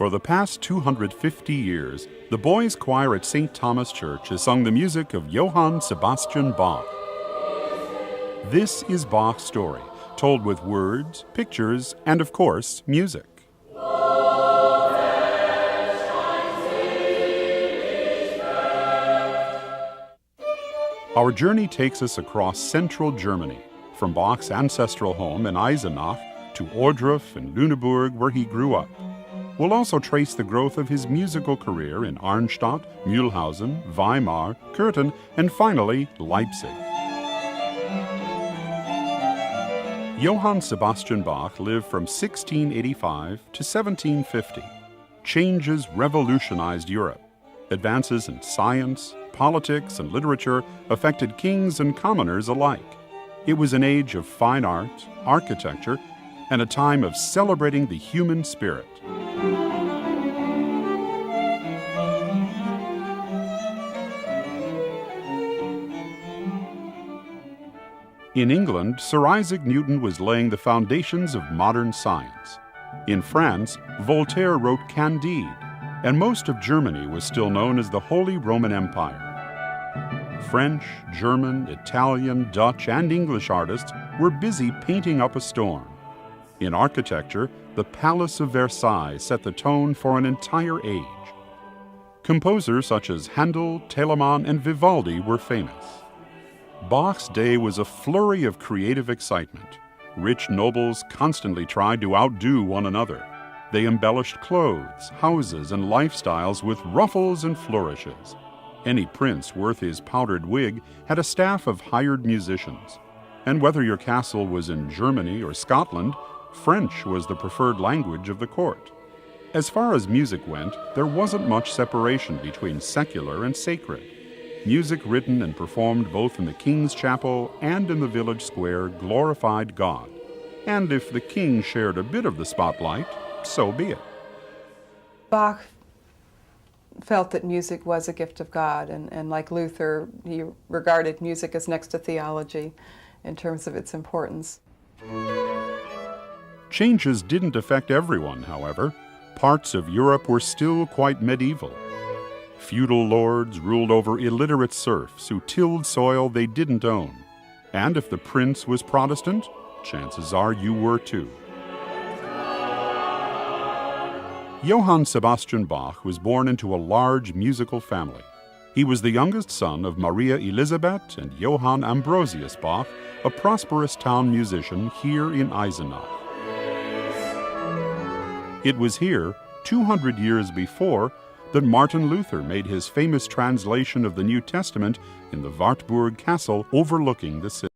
For the past 250 years, the boys' choir at St. Thomas Church has sung the music of Johann Sebastian Bach. This is Bach's story, told with words, pictures, and of course, music. Our journey takes us across central Germany, from Bach's ancestral home in Eisenach to Ohrdruf and Lüneburg, where he grew up. We'll also trace the growth of his musical career in Arnstadt, Mühlhausen, Weimar, Kärnten, and finally, Leipzig. Johann Sebastian Bach lived from 1685 to 1750. Changes revolutionized Europe. Advances in science, politics, and literature affected kings and commoners alike. It was an age of fine art, architecture, and a time of celebrating the human spirit. In England, Sir Isaac Newton was laying the foundations of modern science. In France, Voltaire wrote Candide, and most of Germany was still known as the Holy Roman Empire. French, German, Italian, Dutch, and English artists were busy painting up a storm. In architecture, the Palace of Versailles set the tone for an entire age. Composers such as Handel, Telemann, and Vivaldi were famous. Bach's day was a flurry of creative excitement. Rich nobles constantly tried to outdo one another. They embellished clothes, houses, and lifestyles with ruffles and flourishes. Any prince worth his powdered wig had a staff of hired musicians. And whether your castle was in Germany or Scotland, French was the preferred language of the court. As far as music went, there wasn't much separation between secular and sacred. Music written and performed both in the king's chapel and in the village square glorified God. And if the king shared a bit of the spotlight, so be it. Bach felt that music was a gift of God, and like Luther, he regarded music as next to theology in terms of its importance. Changes didn't affect everyone, however. Parts of Europe were still quite medieval. Feudal lords ruled over illiterate serfs who tilled soil they didn't own. And if the prince was Protestant, chances are you were too. Johann Sebastian Bach was born into a large musical family. He was the youngest son of Maria Elisabeth and Johann Ambrosius Bach, a prosperous town musician here in Eisenach. It was here, 200 years before, that Martin Luther made his famous translation of the New Testament in the Wartburg Castle overlooking the city.